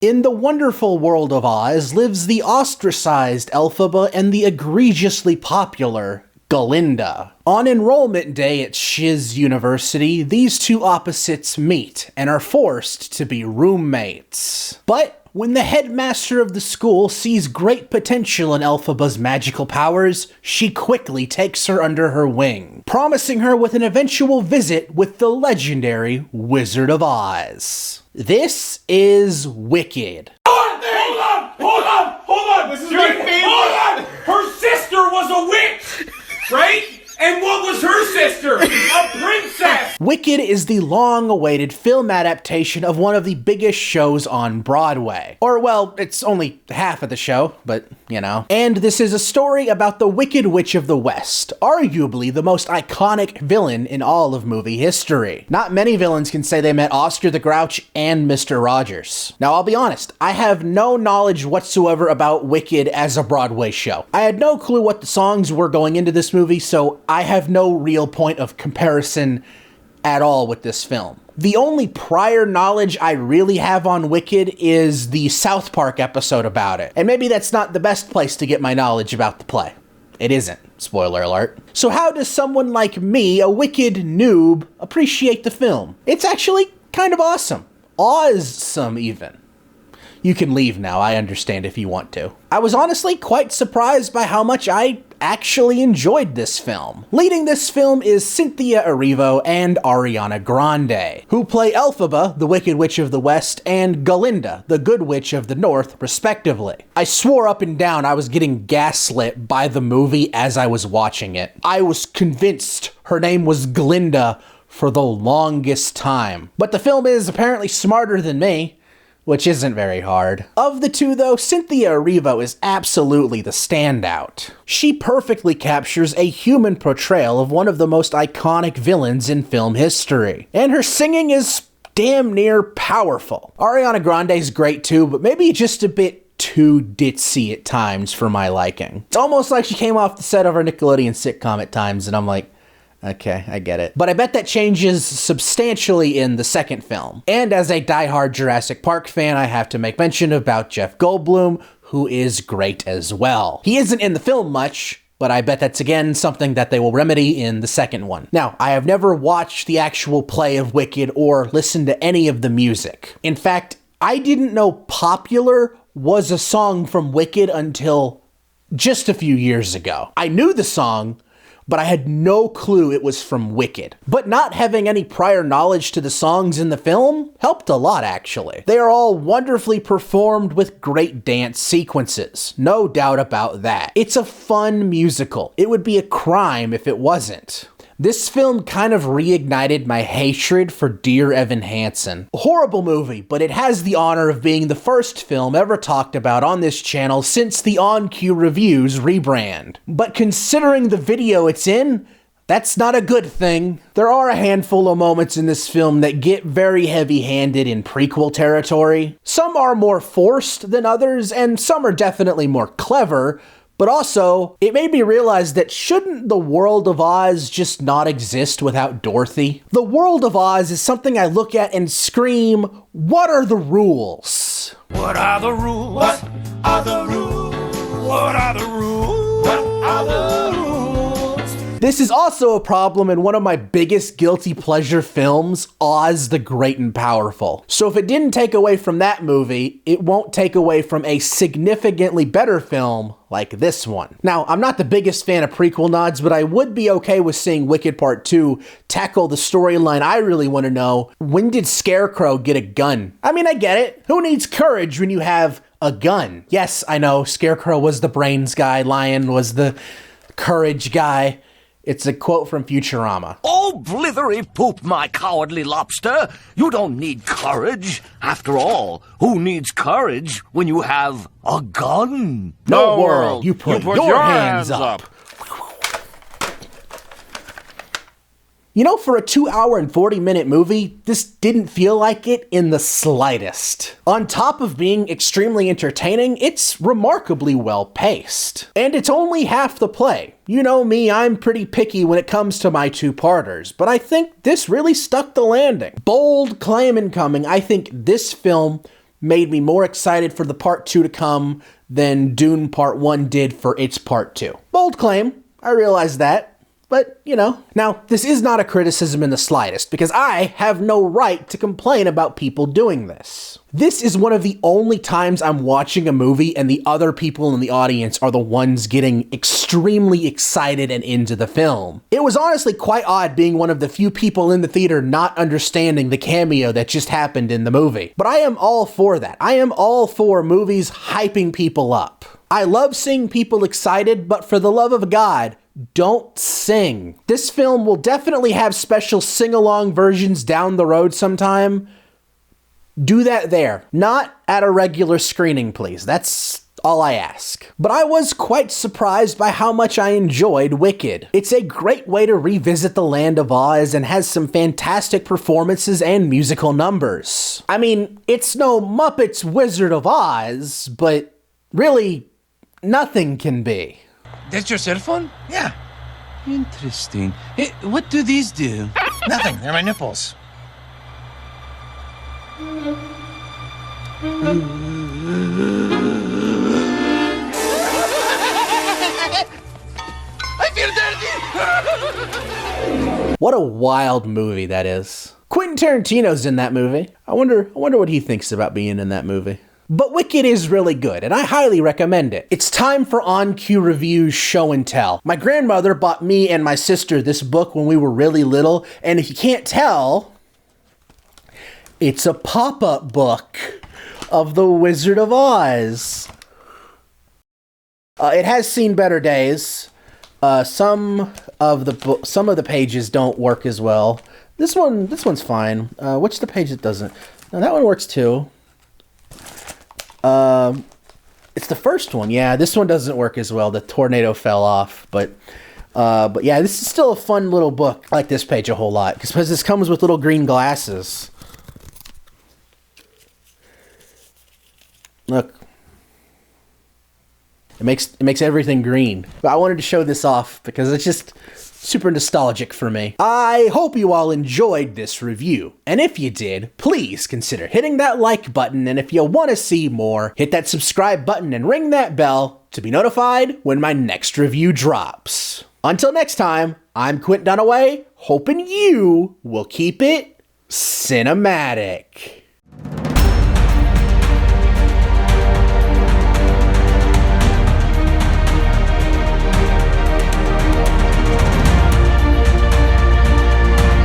In the wonderful world of Oz lives the ostracized Elphaba and the egregiously popular Glinda. On enrollment day at Shiz University, these two opposites meet and are forced to be roommates. But when the headmaster of the school sees great potential in Elphaba's magical powers, she quickly takes her under her wing, promising her with an eventual visit with the legendary Wizard of Oz. This is Wicked. Hold on! This is my favorite. Hold on! Her sister was a witch, right? And what was her sister? A princess! Wicked is the long-awaited film adaptation of one of the biggest shows on Broadway. Or, well, it's only half of the show, but, you know. And this is a story about the Wicked Witch of the West, arguably the most iconic villain in all of movie history. Not many villains can say they met Oscar the Grouch and Mr. Rogers. Now, I'll be honest, I have no knowledge whatsoever about Wicked as a Broadway show. I had no clue what the songs were going into this movie, so I have no real point of comparison at all with this film. The only prior knowledge I really have on Wicked is the South Park episode about it. And maybe that's not the best place to get my knowledge about the play. It isn't. Spoiler alert. So how does someone like me, a Wicked noob, appreciate the film? It's actually kind of awesome. Awesome, even. You can leave now, I understand if you want to. I was honestly quite surprised by how much I actually enjoyed this film. Leading this film is Cynthia Erivo and Ariana Grande, who play Elphaba, the Wicked Witch of the West, and Glinda, the Good Witch of the North, respectively. I swore up and down I was getting gaslit by the movie as I was watching it. I was convinced her name was Glinda for the longest time. But the film is apparently smarter than me, which isn't very hard. Of the two, though, Cynthia Erivo is absolutely the standout. She perfectly captures a human portrayal of one of the most iconic villains in film history. And her singing is damn near powerful. Ariana Grande's great too, but maybe just a bit too ditzy at times for my liking. It's almost like she came off the set of her Nickelodeon sitcom at times, and I'm like, okay, I get it. But I bet that changes substantially in the second film. And as a diehard Jurassic Park fan, I have to make mention about Jeff Goldblum, who is great as well. He isn't in the film much, but I bet that's again something that they will remedy in the second one. Now, I have never watched the actual play of Wicked or listened to any of the music. In fact, I didn't know Popular was a song from Wicked until just a few years ago. I knew the song, but I had no clue it was from Wicked. But not having any prior knowledge to the songs in the film helped a lot, actually. They are all wonderfully performed with great dance sequences. No doubt about that. It's a fun musical. It would be a crime if it wasn't. This film kind of reignited my hatred for Dear Evan Hansen. A horrible movie, but it has the honor of being the first film ever talked about on this channel since the On Cue Reviews rebrand. But considering the video it's in, that's not a good thing. There are a handful of moments in this film that get very heavy-handed in prequel territory. Some are more forced than others, and some are definitely more clever. But also, it made me realize that shouldn't the world of Oz just not exist without Dorothy? The world of Oz is something I look at and scream, what are the rules? What are the rules? What are the rules? What are the rules? What are the rules? This is also a problem in one of my biggest guilty pleasure films, Oz the Great and Powerful. So if it didn't take away from that movie, it won't take away from a significantly better film like this one. Now, I'm not the biggest fan of prequel nods, but I would be okay with seeing Wicked Part 2 tackle the storyline I really want to know. When did Scarecrow get a gun? I mean, I get it. Who needs courage when you have a gun? Yes, I know, Scarecrow was the brains guy, Lion was the courage guy. It's a quote from Futurama. Oh, blithery poop, my cowardly lobster. You don't need courage. After all, who needs courage when you have a gun? No world, you put your hands up. You know, for a 2-hour and 40-minute movie, this didn't feel like it in the slightest. On top of being extremely entertaining, it's remarkably well-paced. And it's only half the play. You know me, I'm pretty picky when it comes to my two-parters, but I think this really stuck the landing. Bold claim incoming, I think this film made me more excited for the part 2 to come than Dune Part 1 did for its Part 2. Bold claim, I realize that. But, you know. Now, this is not a criticism in the slightest, because I have no right to complain about people doing this. This is one of the only times I'm watching a movie and the other people in the audience are the ones getting extremely excited and into the film. It was honestly quite odd being one of the few people in the theater not understanding the cameo that just happened in the movie. But I am all for that. I am all for movies hyping people up. I love seeing people excited, but for the love of God, don't sing. This film will definitely have special sing-along versions down the road sometime. Do that there, not at a regular screening, please. That's all I ask. But I was quite surprised by how much I enjoyed Wicked. It's a great way to revisit the Land of Oz and has some fantastic performances and musical numbers. I mean, it's no Muppets Wizard of Oz, but really, nothing can be. That's your cell phone? Yeah, Interesting. Hey, what do these do? nothing. They're my nipples. I feel dirty! What a wild movie that is. Quentin Tarantino's in that movie. I wonder what he thinks about being in that movie. But Wicked is really good, and I highly recommend it. It's time for On-Cue Review's Show and Tell. My grandmother bought me and my sister this book when we were really little, and if you can't tell, it's a pop-up book of The Wizard of Oz. It has seen better days. Some of the pages don't work as well. This one's fine. Which the page that doesn't? No, that one works too. It's the first one. Yeah, this one doesn't work as well. The tornado fell off, but yeah, this is still a fun little book. I like this page a whole lot because this comes with little green glasses. Look. It makes everything green. But I wanted to show this off because it's just super nostalgic for me. I hope you all enjoyed this review. And if you did, please consider hitting that like button. And if you want to see more, hit that subscribe button and ring that bell to be notified when my next review drops. Until next time, I'm Quint Dunaway, hoping you will keep it cinematic.